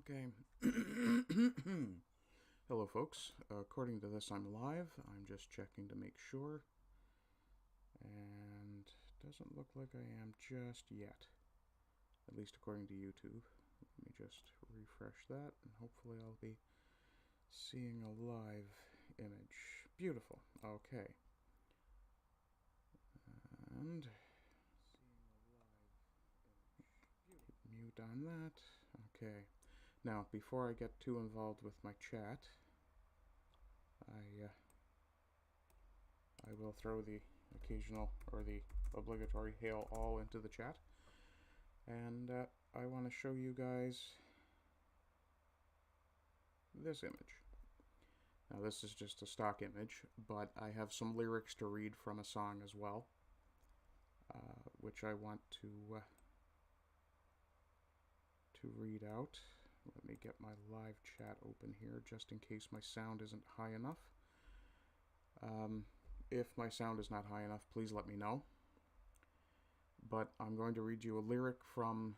Okay. Hello, folks. According to this, I'm live. I'm just checking to make sure. And doesn't look like I am just yet. At least according to YouTube. Let me just refresh that, and hopefully I'll be seeing a live image. Beautiful. Okay. And mute on that. Okay. Now, before I get too involved with my chat, I will throw the occasional or the obligatory hail all into the chat, and I want to show you guys this image. Now, this is just a stock image, but I have some lyrics to read from a song as well, which I want to read out. Let me get my live chat open here, just in case my sound isn't high enough. If my sound is not high enough, please let me know. But I'm going to read you a lyric from,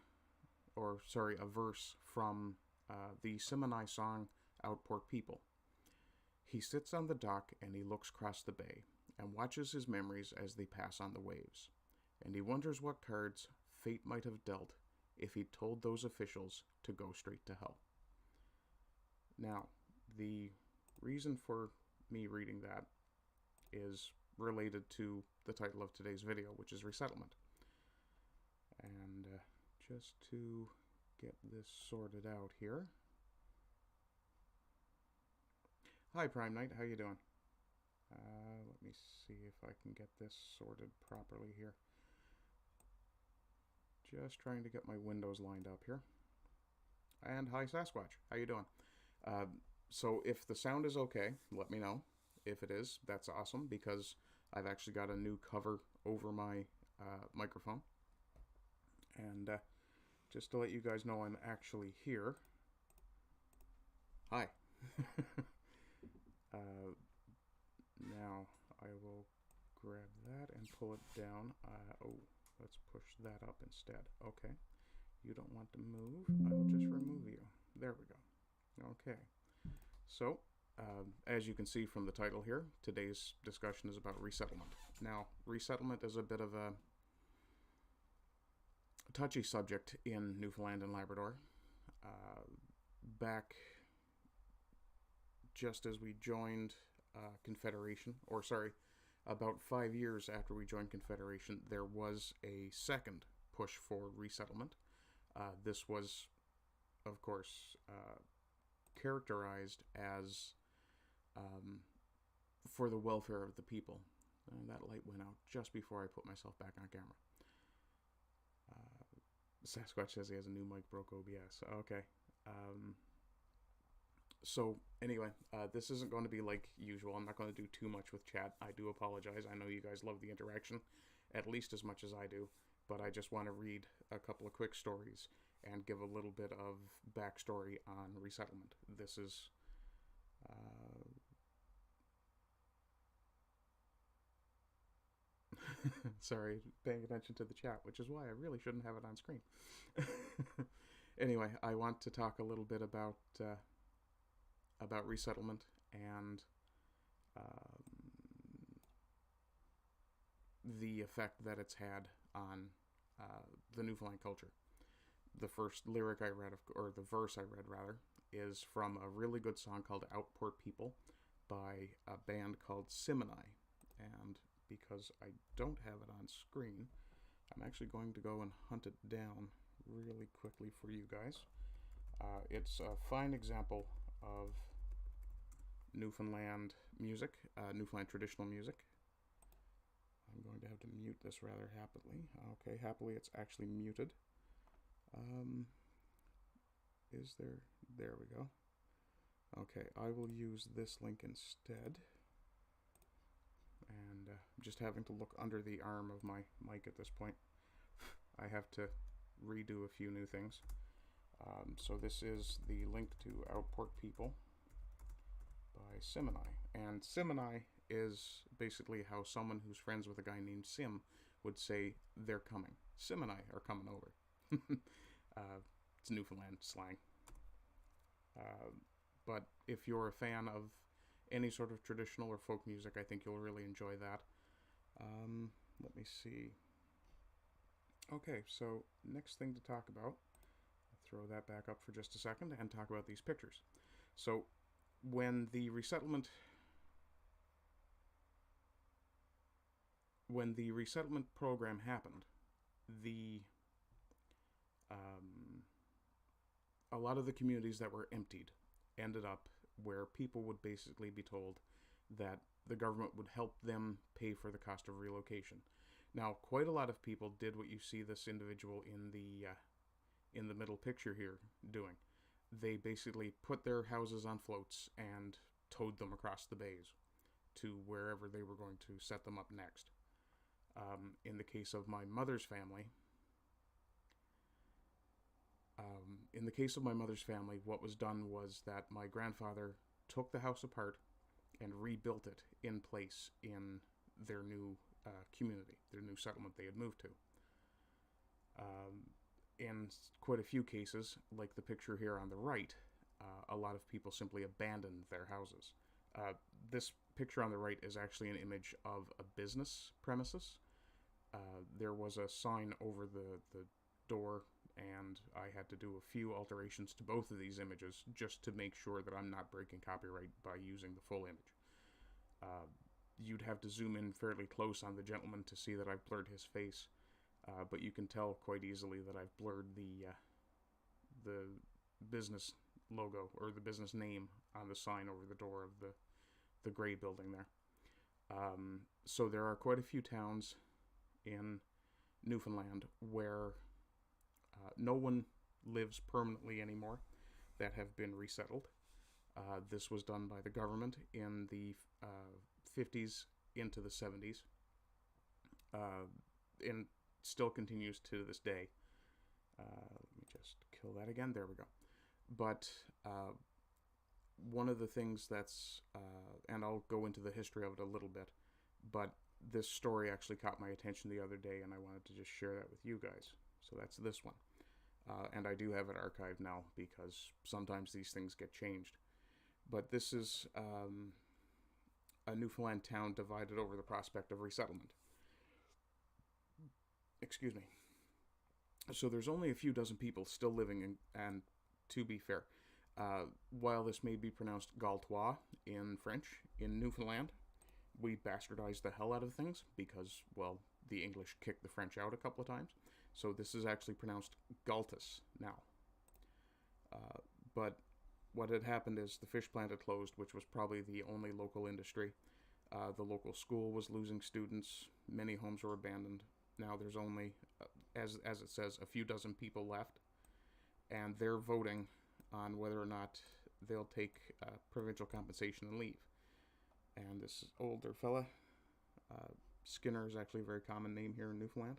a verse from the Simini song, Outport People. He sits on the dock and he looks across the bay and watches his memories as they pass on the waves. And he wonders what cards fate might have dealt if he'd told those officials to go straight to hell. Now, the reason for me reading that is related to the title of today's video, which is Resettlement. And just to get this sorted out here. Hi, Prime Knight, how you doing? Let me see if I can get this sorted properly here. Just trying to get my windows lined up here. And hi, Sasquatch. How you doing? So if the sound is okay, let me know. If it is, that's awesome, because I've actually got a new cover over my microphone. And just to let you guys know I'm actually here. Hi. Now I will grab that and pull it down. Let's push that up instead. Okay. You don't want to move. I'll just remove you. There we go. Okay. So, as you can see from the title here, today's discussion is about resettlement. Now, resettlement is a bit of a touchy subject in Newfoundland and Labrador. Back just as we joined Confederation, about 5 years after we joined Confederation, there was a second push for resettlement. This was, of course, characterized as for the welfare of the people. And that light went out just before I put myself back on camera. Sasquatch says he has a new mic, broke OBS. Okay. So anyway, this isn't going to be like usual. I'm not going to do too much with chat. I do apologize. I know you guys love the interaction at least as much as I do, but I just want to read a couple of quick stories and give a little bit of backstory on resettlement. This is sorry, paying attention to the chat, which is why I really shouldn't have it on screen. Anyway, I want to talk a little bit about resettlement and the effect that it's had on the Newfoundland culture. The first lyric I read, or the verse I read rather, is from a really good song called Outport People by a band called Simini. And because I don't have it on screen, I'm actually going to go and hunt it down really quickly for you guys. It's a fine example of Newfoundland music, Newfoundland traditional music. I'm going to have to mute this rather happily. Okay, happily it's actually muted. Is there? There we go. Okay, I will use this link instead. And I'm just having to look under the arm of my mic at this point. I have to redo a few new things. So this is the link to Outport People by Simini. And Simini is basically how someone who's friends with a guy named Sim would say they're coming. Simini are coming over. It's Newfoundland slang. But if you're a fan of any sort of traditional or folk music, I think you'll really enjoy that. Let me see. Okay, so next thing to talk about, I'll throw that back up for just a second and talk about these pictures. So when the resettlement program happened, the a lot of the communities that were emptied ended up where people would basically be told that the government would help them pay for the cost of relocation. Now, quite a lot of people did what you see this individual in the middle picture here doing. They basically put their houses on floats and towed them across the bays to wherever they were going to set them up next. In the case of my mother's family, what was done was that my grandfather took the house apart and rebuilt it in place in their new community, their new settlement they had moved to. In quite a few cases, like the picture here on the right, a lot of people simply abandoned their houses. This picture on the right is actually an image of a business premises. There was a sign over the door, and I had to do a few alterations to both of these images just to make sure that I'm not breaking copyright by using the full image. You'd have to zoom in fairly close on the gentleman to see that I've blurred his face, but you can tell quite easily that I've blurred the business logo or the business name on the sign over the door of the gray building there. So there are quite a few towns in Newfoundland where no one lives permanently anymore that have been resettled. This was done by the government in the 50s into the 70s, and still continues to this day. Let me just kill that again. There we go. But one of the things that's, and I'll go into the history of it a little bit, but this story actually caught my attention the other day, and I wanted to just share that with you guys. So that's this one. And I do have it archived now because sometimes these things get changed. But this is a Newfoundland town divided over the prospect of resettlement. Excuse me. So there's only a few dozen people still living in, and to be fair, while this may be pronounced Galtois in French, in Newfoundland, we bastardized the hell out of things because, well, the English kicked the French out a couple of times. So this is actually pronounced Galtus now. But what had happened is the fish plant had closed, which was probably the only local industry. The local school was losing students. Many homes were abandoned. Now there's only, as it says, a few dozen people left. And they're voting on whether or not they'll take provincial compensation and leave. And this older fella, Skinner is actually a very common name here in Newfoundland.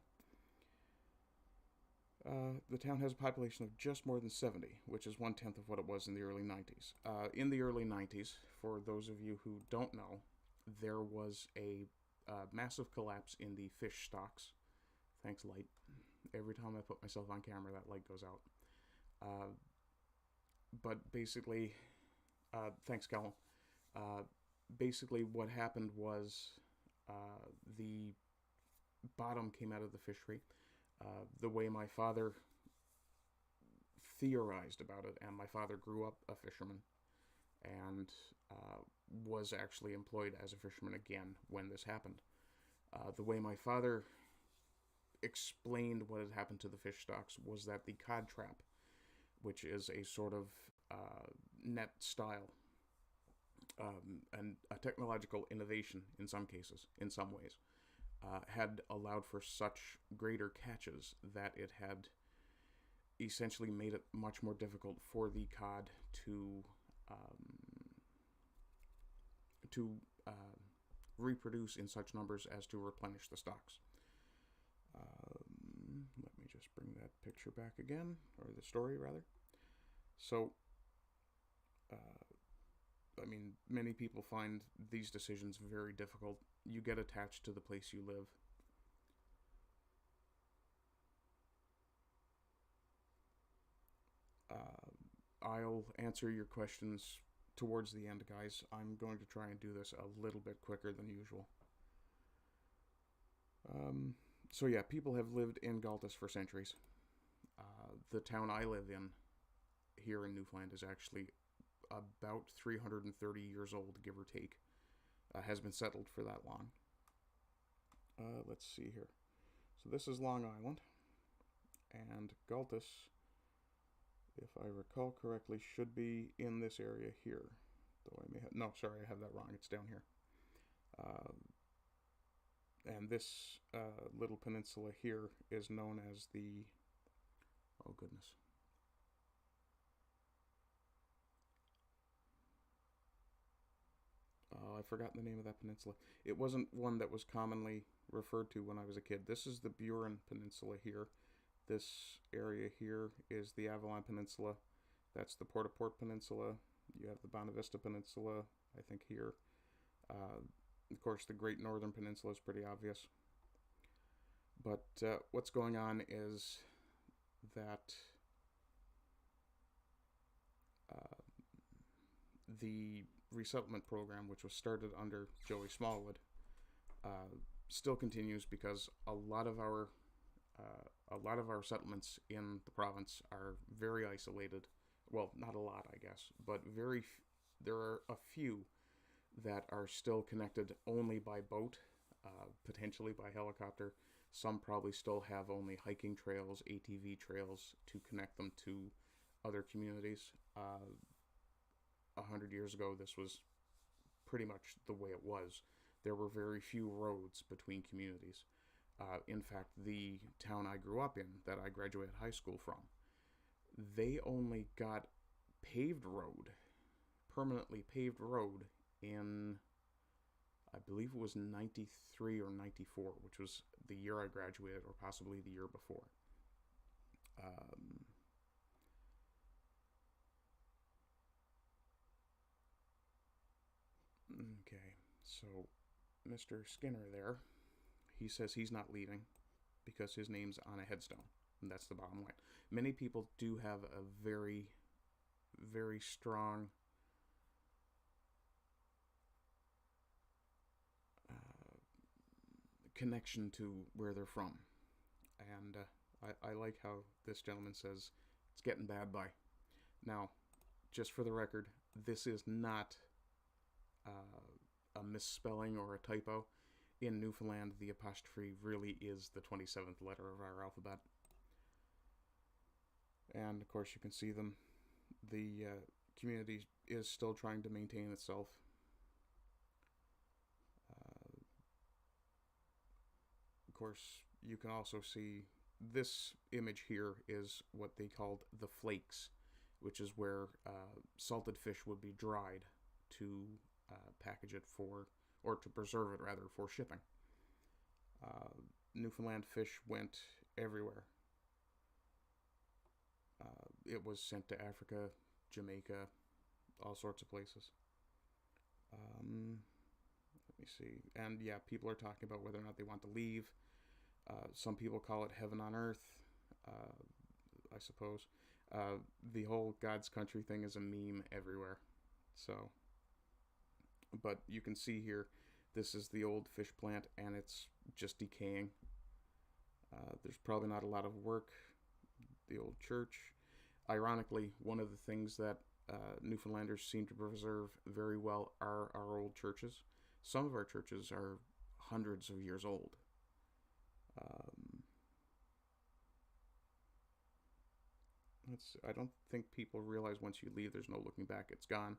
The town has a population of just more than 70, which is 1/10 of what it was in the early 90s. In the early 90s, for those of you who don't know, there was a massive collapse in the fish stocks. Thanks, light. Every time I put myself on camera, that light goes out. But basically, thanks, Callum. Basically, what happened was the bottom came out of the fishery. The way my father theorized about it, and my father grew up a fisherman and was actually employed as a fisherman again when this happened. The way my father explained what had happened to the fish stocks was that the cod trap, which is a sort of net style, and a technological innovation in some cases, in some ways, had allowed for such greater catches that it had essentially made it much more difficult for the cod to reproduce in such numbers as to replenish the stocks. Let me just bring that picture back again, or the story rather. So, I mean, many people find these decisions very difficult. You get attached to the place you live. I'll answer your questions towards the end, guys. I'm going to try and do this a little bit quicker than usual. So yeah, people have lived in Galtas for centuries. The town I live in here in Newfoundland is actually about 330 years old, give or take. Has been settled for that long. Let's see here. So this is Long Island, and Galtas, if I recall correctly, should be in this area here. Though I may have, no, sorry, I have that wrong. It's down here. And this little peninsula here is known as the, oh goodness. Oh, I've forgotten the name of that peninsula. It wasn't one that was commonly referred to when I was a kid. This is the Burin Peninsula here. This area here is the Avalon Peninsula. That's the Port-au-Port Peninsula. You have the Bonavista Peninsula, I think, here. Of course, the Great Northern Peninsula is pretty obvious. But what's going on is that the resettlement program, which was started under Joey Smallwood, still continues because a lot of our settlements in the province are very isolated. Well, not a lot, I guess, but there are a few that are still connected only by boat, potentially by helicopter. Some probably still have only hiking trails, ATV trails to connect them to other communities. 100 years ago, this was pretty much the way it was. There were very few roads between communities. In fact, the town I grew up in, that I graduated high school from, they only got permanently paved road in, I believe it was 93 or 94, which was the year I graduated, or possibly the year before. Okay, so Mr. Skinner there, he says he's not leaving because his name's on a headstone, and that's the bottom line. Many people do have a very, very strong connection to where they're from, and I like how this gentleman says it's getting bad by. Now, just for the record, this is not a misspelling or a typo. In Newfoundland, the apostrophe really is the 27th letter of our alphabet. And of course, you can see them. The community is still trying to maintain itself. Of course, you can also see this image here is what they called the flakes, which is where salted fish would be dried to package it for, or to preserve it rather, for shipping. Newfoundland fish went everywhere. It was sent to Africa, Jamaica, all sorts of places. Let me see. And yeah, people are talking about whether or not they want to leave. Some people call it heaven on earth, I suppose. The whole God's country thing is a meme everywhere. So, but you can see here, this is the old fish plant, and it's just decaying. There's probably not a lot of work. The old church. Ironically, one of the things that Newfoundlanders seem to preserve very well are our old churches. Some of our churches are hundreds of years old. I don't think people realize once you leave, there's no looking back. It's gone.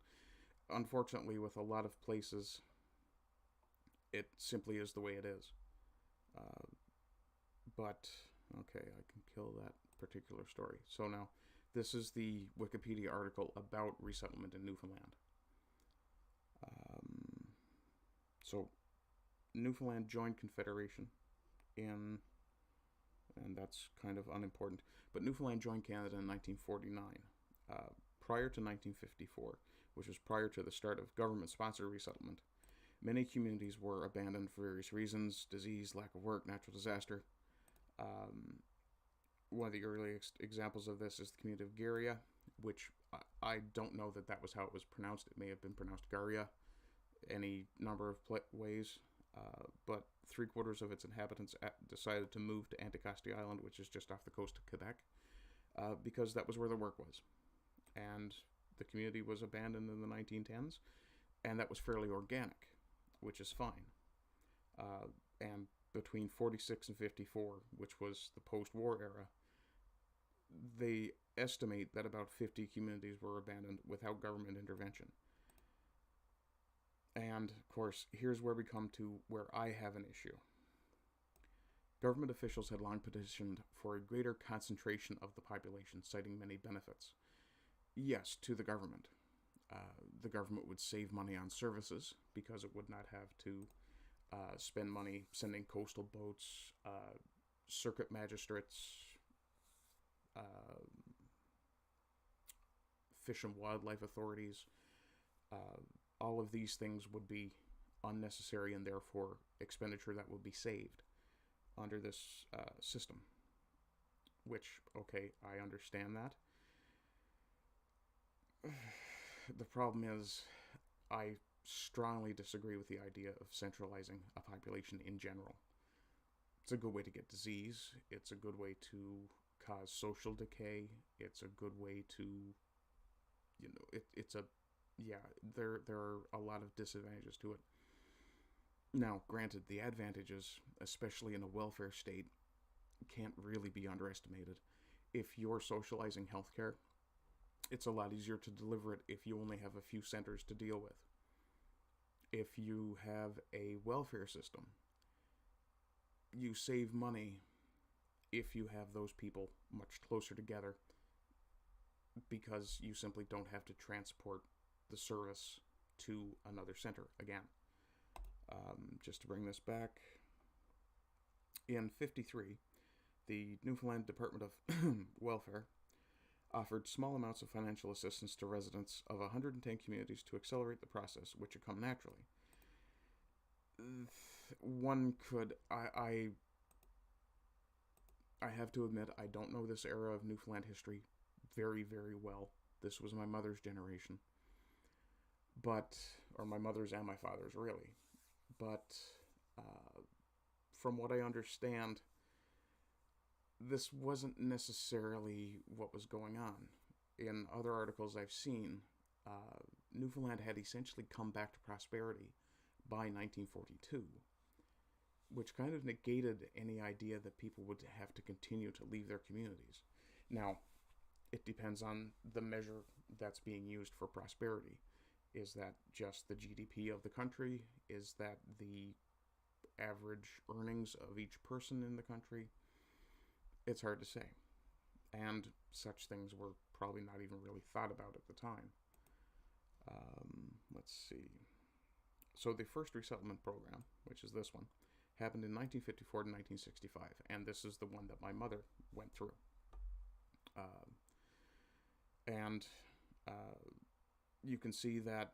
Unfortunately, with a lot of places, it simply is the way it is. But, okay, I can kill that particular story. So now, this is the Wikipedia article about resettlement in Newfoundland. So, Newfoundland joined Confederation in, and that's kind of unimportant, but Newfoundland joined Canada in 1949. Prior to 1954, which was prior to the start of government-sponsored resettlement, many communities were abandoned for various reasons: disease, lack of work, natural disaster. One of the early examples of this is the community of Garia, which I don't know that that was how it was pronounced. It may have been pronounced Garia, any number of ways. But 3/4 of its inhabitants decided to move to Anticosti Island, which is just off the coast of Quebec, because that was where the work was. And the community was abandoned in the 1910s, and that was fairly organic, which is fine. And between 46 and 54, which was the post-war era, they estimate that about 50 communities were abandoned without government intervention. And, of course, here's where we come to where I have an issue. Government officials had long petitioned for a greater concentration of the population, citing many benefits. Yes, to the government. The government would save money on services because it would not have to spend money sending coastal boats, circuit magistrates, fish and wildlife authorities. All of these things would be unnecessary and therefore expenditure that would be saved under this system. Which, okay, I understand that. The problem is, I strongly disagree with the idea of centralizing a population in general. It's a good way to get disease. It's a good way to cause social decay. It's a good way to, there are a lot of disadvantages to it. Now, granted, the advantages, especially in a welfare state, can't really be underestimated. If you're socializing healthcare, it's a lot easier to deliver it if you only have a few centers to deal with. If you have a welfare system, you save money if you have those people much closer together because you simply don't have to transport the service to another center again. Just to bring this back, in 53, the Newfoundland Department of Welfare offered small amounts of financial assistance to residents of 110 communities to accelerate the process, which had come naturally. One could... I have to admit, I don't know this era of Newfoundland history very, very well. This was my mother's generation. Or my mother's and my father's, really. But from what I understand, this wasn't necessarily what was going on. In other articles I've seen, Newfoundland had essentially come back to prosperity by 1942, which kind of negated any idea that people would have to continue to leave their communities. Now, it depends on the measure that's being used for prosperity. Is that just the GDP of the country? Is that the average earnings of each person in the country? It's hard to say. And such things were probably not even really thought about at the time. Let's see. So the first resettlement program, which is this one, happened in 1954 to 1965. And this is the one that my mother went through. You can see that,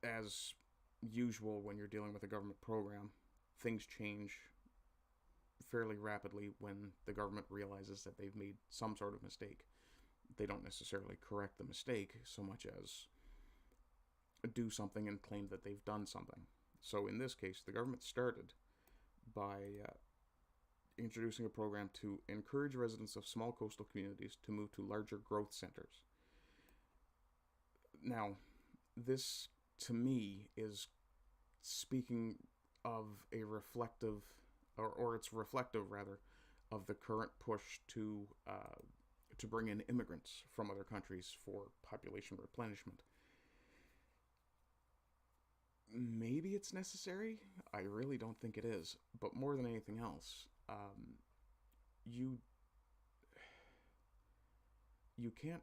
as usual when you're dealing with a government program, things change fairly rapidly when the government realizes that they've made some sort of mistake. They don't necessarily correct the mistake so much as do something and claim that they've done something. So in this case, the government started by introducing a program to encourage residents of small coastal communities to move to larger growth centers. Now, this, to me, is speaking of a reflective, or it's reflective, rather, of the current push to bring in immigrants from other countries for population replenishment. Maybe it's necessary. I really don't think it is. But more than anything else, you can't...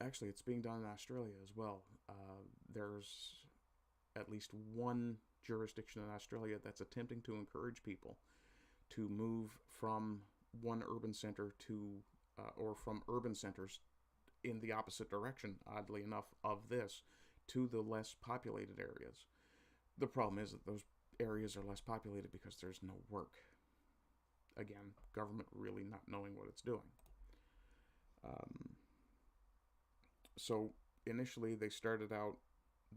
Actually, it's being done in Australia as well. There's at least one jurisdiction in Australia that's attempting to encourage people to move from one urban center to, or from urban centers in the opposite direction, oddly enough, of this, to the less populated areas. The problem is that those areas are less populated because there's no work. Again, government really not knowing what it's doing. So initially they started out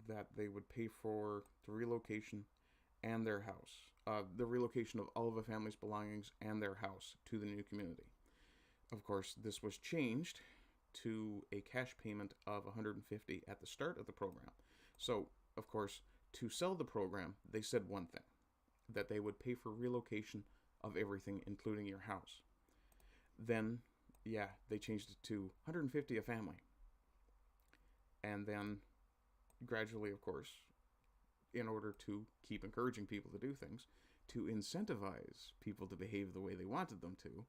that they would pay for the relocation and their house, the relocation of all of the family's belongings and their house to the new community. Of course, this was changed to a cash payment of $150 at the start of the program. So, of course, to sell the program, they said one thing, that they would pay for relocation of everything, including your house. Then, yeah, they changed it to $150 a family. And then, gradually, of course, in order to keep encouraging people to do things, to incentivize people to behave the way they wanted them to,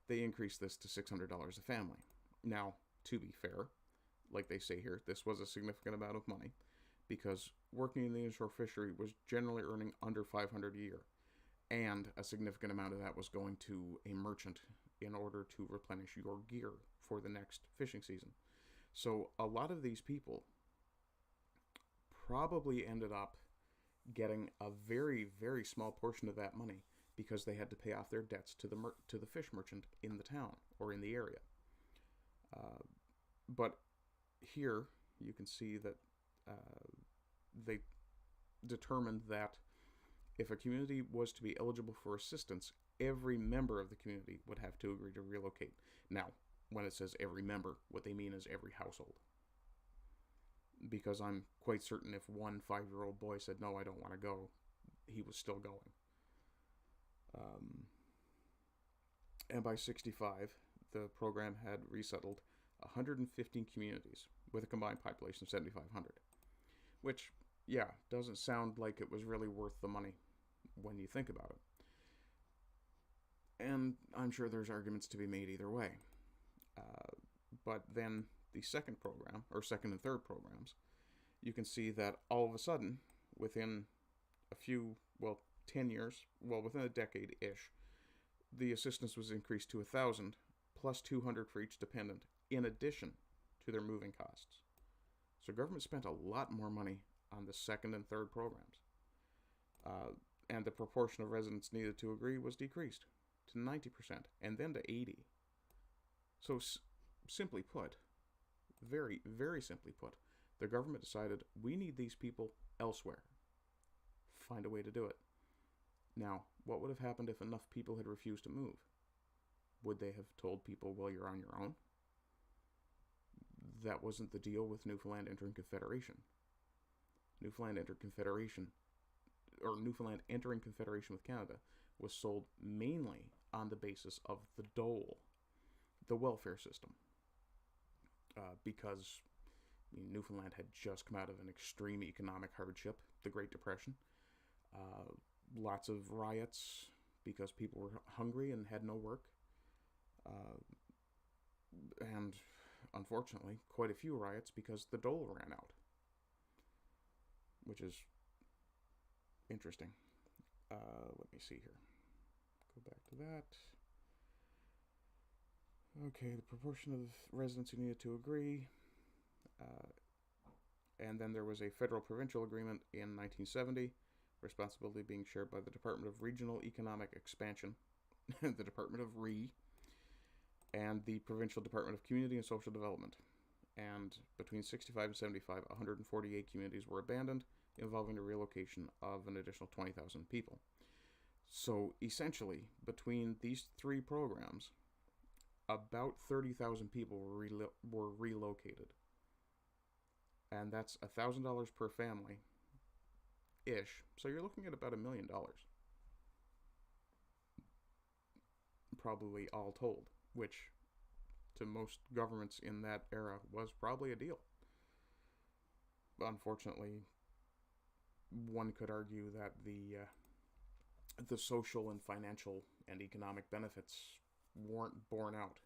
they increased this to $600 a family. Now, to be fair, like they say here, this was a significant amount of money, because working in the inshore fishery was generally earning under $500 a year, and a significant amount of that was going to a merchant in order to replenish your gear for the next fishing season. So a lot of these people probably ended up getting a very, very small portion of that money because they had to pay off their debts to the fish merchant in the town or in the area. But here you can see that they determined that if a community was to be eligible for assistance, every member of the community would have to agree to relocate. Now, when it says every member, what they mean is every household. Because I'm quite certain if one 5-year-old boy said, no, I don't want to go, he was still going. And by 65, the program had resettled 115 communities with a combined population of 7,500. Which, yeah, doesn't sound like it was really worth the money when you think about it. And I'm sure there's arguments to be made either way. But then the second program, or second and third programs, you can see that all of a sudden, within a few, 10 years, within a decade-ish, the assistance was increased to 1,000 plus 200 for each dependent, in addition to their moving costs. So government spent a lot more money on the second and third programs. And the proportion of residents needed to agree was decreased to 90%, and then to 80%. So simply put, very, very simply put, the government decided we need these people elsewhere. Find a way to do it. Now, what would have happened if enough people had refused to move? Would they have told people, well, you're on your own? That wasn't the deal with Newfoundland entering Confederation. Newfoundland entering Confederation with Canada was sold mainly on the basis of the dole, the welfare system. Because Newfoundland had just come out of an extreme economic hardship, the Great Depression. Lots of riots because people were hungry and had no work. And unfortunately, quite a few riots because the dole ran out. Which is interesting. Let me see here. Go back to that. Okay, the proportion of residents who needed to agree. And then there was a federal-provincial agreement in 1970, responsibility being shared by the Department of Regional Economic Expansion, the Department of and the Provincial Department of Community and Social Development. And between 65 and 75, 148 communities were abandoned, involving the relocation of an additional 20,000 people. So essentially, between these three programs, about 30,000 people were relocated. And that's $1,000 per family-ish. So you're looking at about $1 million. Probably all told, which to most governments in that era was probably a deal. Unfortunately, one could argue that the social and financial and economic benefits weren't borne out.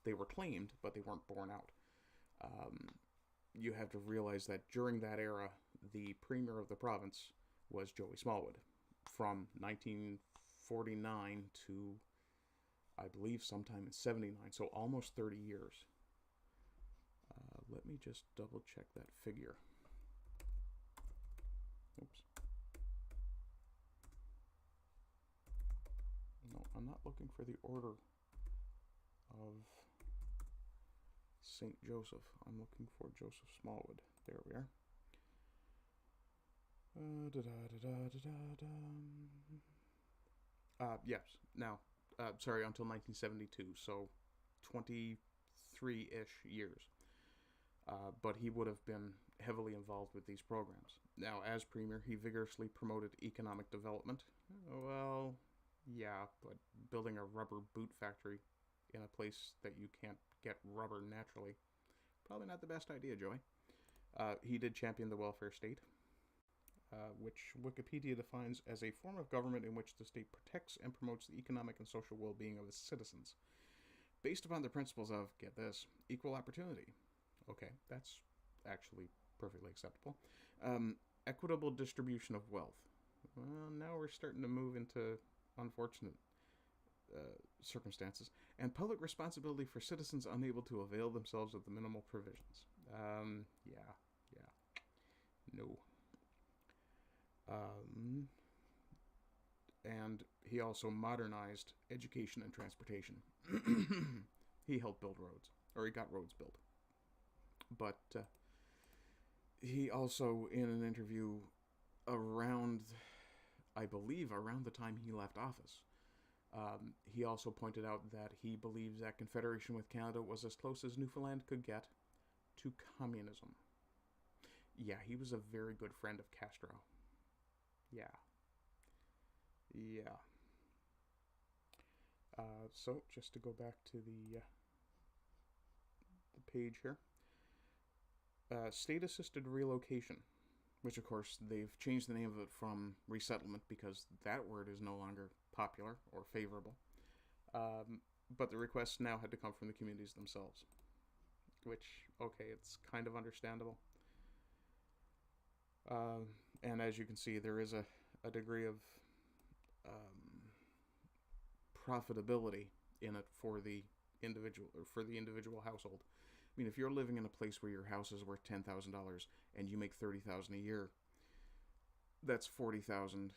They were claimed, but they weren't borne out. You have to realize that during that era, the premier of the province was Joey Smallwood, from 1949 to, I believe, sometime in 79, so almost 30 years. Let me just double check that figure. Oops. No, I'm not looking for the order of St. Joseph. I'm looking for Joseph Smallwood. There we are. Yes. Now, sorry, until 1972, so 23-ish years. But he would have been heavily involved with these programs. Now, as premier, he vigorously promoted economic development. Well, yeah, but building a rubber boot factory in a place that you can't get rubber naturally, probably not the best idea, Joey. He did champion the welfare state, which Wikipedia defines as a form of government in which the state protects and promotes the economic and social well-being of its citizens, based upon the principles of, get this, equal opportunity. Okay, that's actually perfectly acceptable. Equitable distribution of wealth. Well, now we're starting to move into unfortunate circumstances. And public responsibility for citizens unable to avail themselves of the minimal provisions. Yeah. No. And he also modernized education and transportation. He helped build roads, or he got roads built. But he also, in an interview around, I believe, around the time he left office, he also pointed out that he believes that confederation with Canada was as close as Newfoundland could get to communism. Yeah, he was a very good friend of Castro. Yeah. So, just to go back to the page here. State-assisted relocation, which of course they've changed the name of it from resettlement because that word is no longer popular or favorable. But the requests now had to come from the communities themselves, which, okay, it's kind of understandable. And as you can see, there is a degree of profitability in it for the individual household. I mean, if you're living in a place where your house is worth $10,000 and you make $30,000 a year, that's $40,000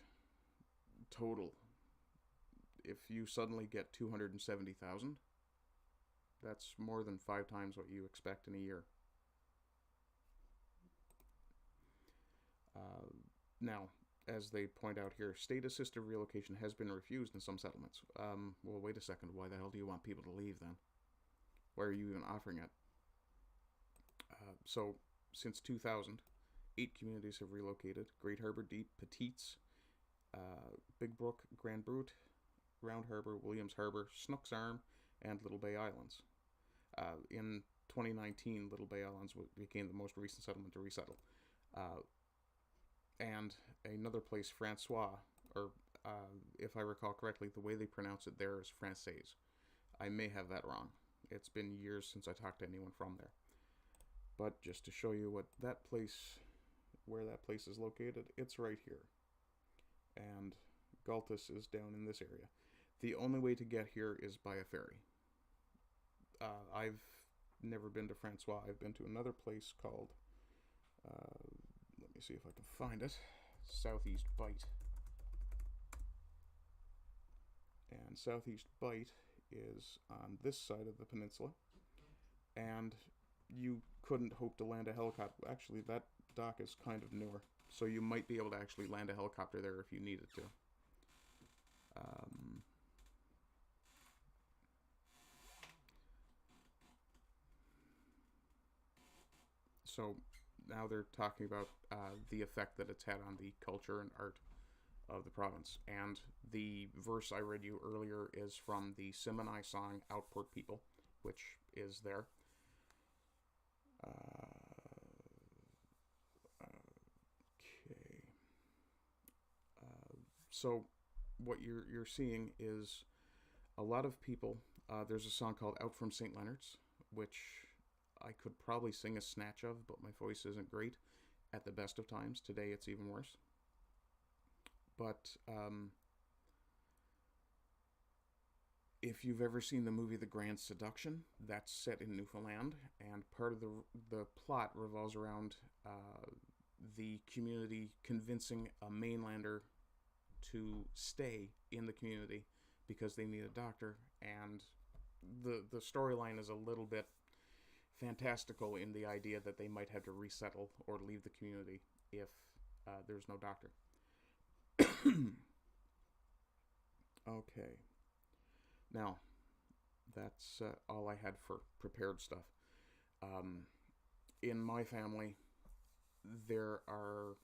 total. If you suddenly get $270,000, that's more than 5 times what you expect in a year. Now, as they point out here, state-assisted relocation has been refused in some settlements. Well, wait a second. Why the hell do you want people to leave then? Why are you even offering it? So, since 2000, 8 communities have relocated. Great Harbour, Deep, Petites, Big Brook, Grand Brute, Round Harbour, Williams Harbour, Snook's Arm, and Little Bay Islands. In 2019, Little Bay Islands became the most recent settlement to resettle. And another place, Francois, or if I recall correctly, the way they pronounce it there is Française. I may have that wrong. It's been years since I talked to anyone from there. But just to show you where that place is located, it's right here. And Galtus is down in this area. The only way to get here is by a ferry. I've never been to Francois. I've been to another place called, let me see if I can find it, Southeast Bight. And Southeast Bight is on this side of the peninsula. And you couldn't hope to land a helicopter. Actually, that dock is kind of newer, so you might be able to actually land a helicopter there if you needed to. So now they're talking about the effect that it's had on the culture and art of the province. And the verse I read you earlier is from the Simini song Outport People, which is there. So what you're seeing is a lot of people. There's a song called Out from St. Leonard's, which I could probably sing a snatch of, but my voice isn't great at the best of times. Today it's even worse. But if you've ever seen the movie The Grand Seduction, that's set in Newfoundland, and part of the plot revolves around the community convincing a mainlander to stay in the community because they need a doctor, and the storyline is a little bit fantastical in the idea that they might have to resettle or leave the community if there's no doctor. Okay. Now, that's all I had for prepared stuff. In my family, there are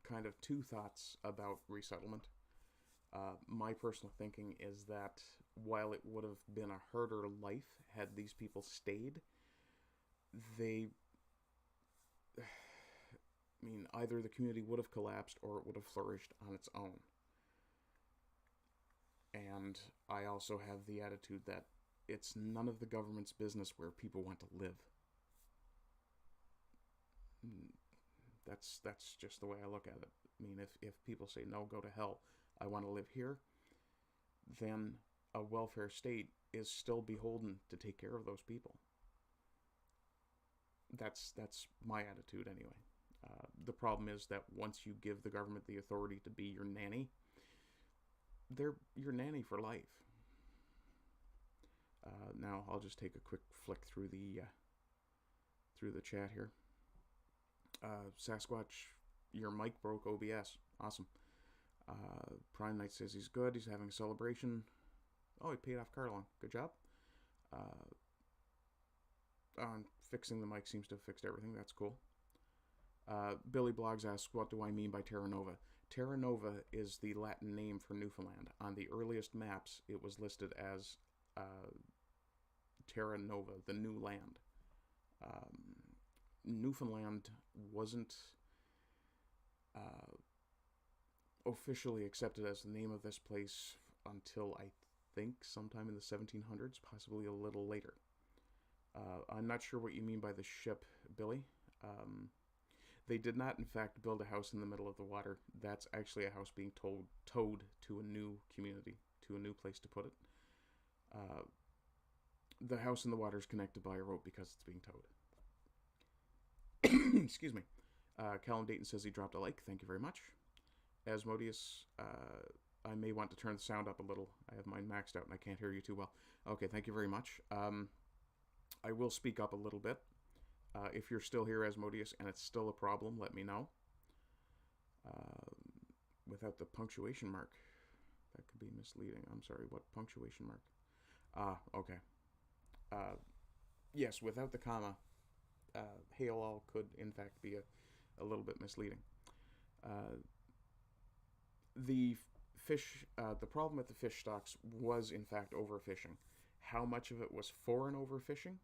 kind of two thoughts about resettlement. My personal thinking is that while it would have been a harder life had these people stayed, they... I mean, either the community would have collapsed or it would have flourished on its own. And I also have the attitude that it's none of the government's business where people want to live. That's just the way I look at it. I mean, if people say, no, go to hell, I want to live here, then a welfare state is still beholden to take care of those people. That's my attitude anyway. The problem is that once you give the government the authority to be your nanny, they're your nanny for life. Now I'll just take a quick flick through the chat here. Sasquatch, your mic broke OBS. Awesome. Prime Knight says he's good. He's having a celebration. Oh, he paid off car loan. Good job. Fixing the mic seems to have fixed everything. That's cool. Billy Blogs asks, what do I mean by Terra Nova? Terra Nova is the Latin name for Newfoundland. On the earliest maps, it was listed as Terra Nova, the new land. Newfoundland wasn't officially accepted as the name of this place until I think sometime in the 1700s, possibly a little later. I'm not sure what you mean by the ship, Billy. They did not, in fact, build a house in the middle of the water. That's actually a house being towed to a new community, to a new place to put it. The house in the water is connected by a rope because it's being towed. Excuse me. Callum Dayton says he dropped a like. Thank you very much. Asmodeus, I may want to turn the sound up a little. I have mine maxed out and I can't hear you too well. Okay, thank you very much. I will speak up a little bit. If you're still here, Asmodeus, and it's still a problem, let me know. Without the punctuation mark. That could be misleading. I'm sorry, what punctuation mark? Okay. Yes, without the comma, hail all could, in fact, be a little bit misleading. The problem with the fish stocks was, in fact, overfishing. How much of it was foreign overfishing?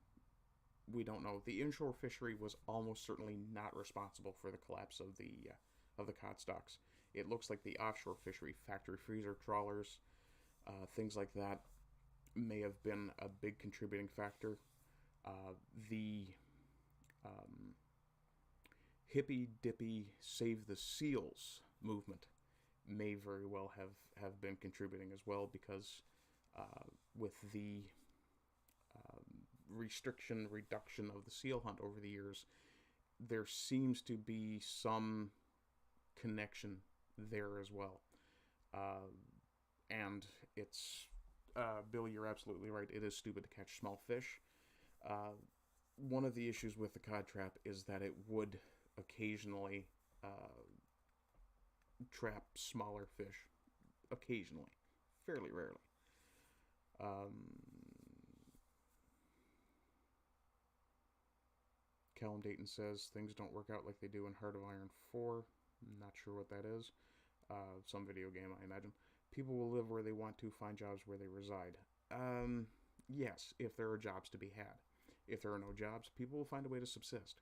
We don't know. The inshore fishery was almost certainly not responsible for the collapse of the cod stocks. It looks like the offshore fishery, factory freezer trawlers, things like that, may have been a big contributing factor. The hippy-dippy Save the Seals movement may very well have been contributing as well, because with the reduction of the seal hunt over the years, there seems to be some connection there as well. And it's, Billy, you're absolutely right. It is stupid to catch small fish. One of the issues with the cod trap is that it would occasionally trap smaller fish. Occasionally. Fairly rarely. Callum Dayton says things don't work out like they do in Heart of Iron 4. Not sure what that is. Some video game, I imagine. People will live where they want to, find jobs where they reside. Yes, if there are jobs to be had. If there are no jobs, people will find a way to subsist.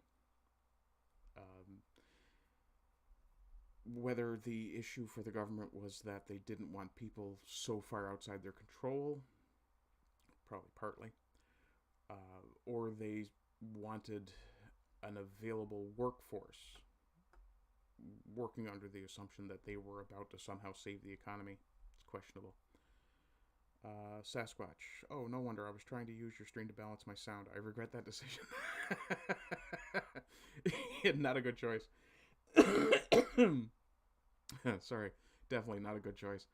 Whether the issue for the government was that they didn't want people so far outside their control, probably partly, or they wanted an available workforce working under the assumption that they were about to somehow save the economy. It's questionable. Sasquatch. Oh, no wonder. I was trying to use your stream to balance my sound. I regret that decision. Not a good choice. Sorry. Definitely not a good choice.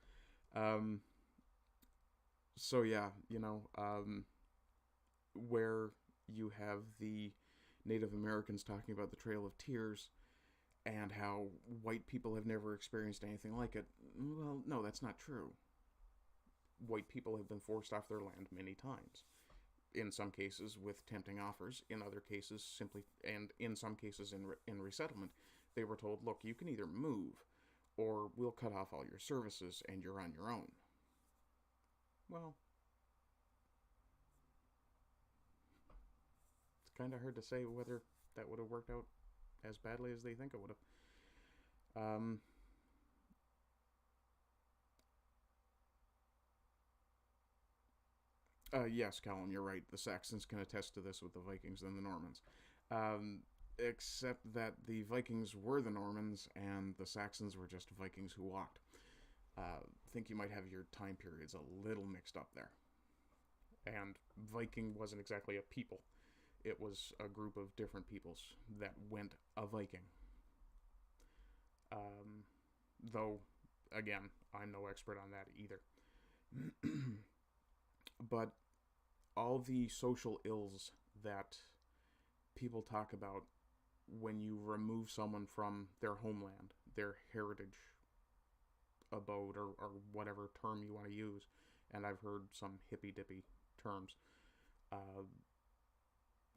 So yeah, where you have the Native Americans talking about the Trail of Tears and how white people have never experienced anything like it. Well, no, that's not true. White people have been forced off their land many times. In some cases with tempting offers, in other cases simply, and in some cases in resettlement, they were told, look, you can either move or we'll cut off all your services and you're on your own. Well, it's kind of hard to say whether that would have worked out as badly as they think it would have. Yes, Callum, you're right. The Saxons can attest to this with the Vikings and the Normans. Except that the Vikings were the Normans and the Saxons were just Vikings who walked. I think you might have your time periods a little mixed up there. And Viking wasn't exactly a people. It was a group of different peoples that went a Viking. Though, again, I'm no expert on that either. But all the social ills that people talk about when you remove someone from their homeland, their heritage abode, or whatever term you want to use, and I've heard some hippy-dippy terms,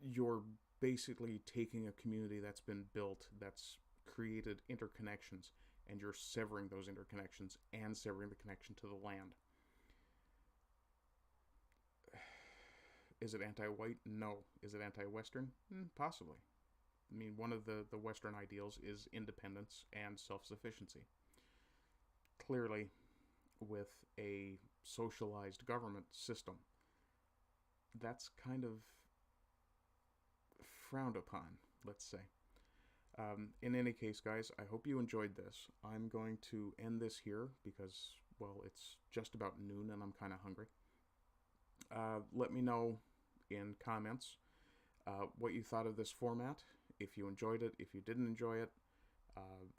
you're basically taking a community that's been built, that's created interconnections, and you're severing those interconnections and severing the connection to the land. Is it anti-white? No. Is it anti-Western? Possibly. I mean, one of the Western ideals is independence and self-sufficiency. Clearly, with a socialized government system, that's kind of frowned upon, let's say. In any case, guys, I hope you enjoyed this. I'm going to end this here because, well, it's just about noon and I'm kind of hungry. Let me know in comments what you thought of this format, if you enjoyed it, if you didn't enjoy it,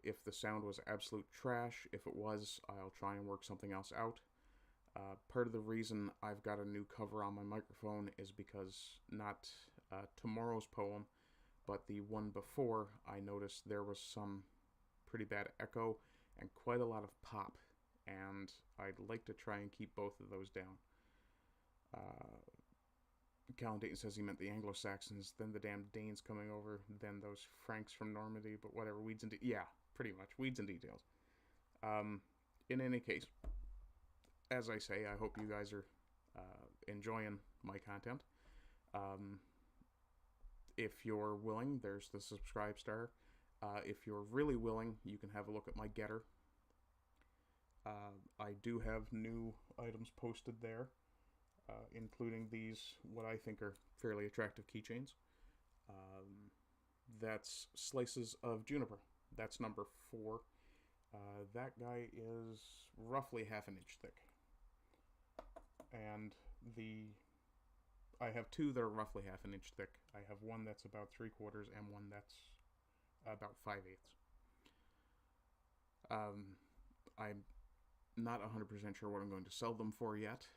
if the sound was absolute trash. If it was, I'll try and work something else out. Part of the reason I've got a new cover on my microphone is because not tomorrow's poem, but the one before, I noticed there was some pretty bad echo and quite a lot of pop, and I'd like to try and keep both of those down. Callan Dayton says he meant the Anglo-Saxons, then the damn Danes coming over, then those Franks from Normandy, but whatever, weeds and yeah, pretty much, weeds and details. In any case, as I say, I hope you guys are enjoying my content. If you're willing, there's the subscribe star. If you're really willing, you can have a look at my getter. I do have new items posted there. Including these, what I think are fairly attractive keychains. That's slices of juniper. That's number 4. That guy is roughly half an inch thick. And I have 2 that are roughly half an inch thick. I have one that's about 3/4 and one that's about 5/8. I'm not 100% sure what I'm going to sell them for yet,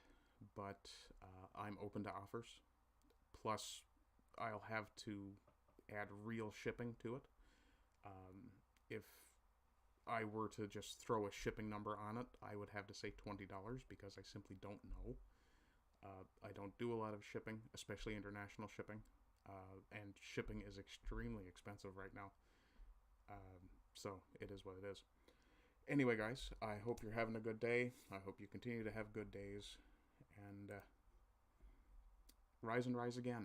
but I'm open to offers. Plus, I'll have to add real shipping to it. If I were to just throw a shipping number on it, I would have to say $20 because I simply don't know. I don't do a lot of shipping, especially international shipping, and shipping is extremely expensive right now. So it is what it is. Anyway, guys, I hope you're having a good day. I hope you continue to have good days. And rise and rise again.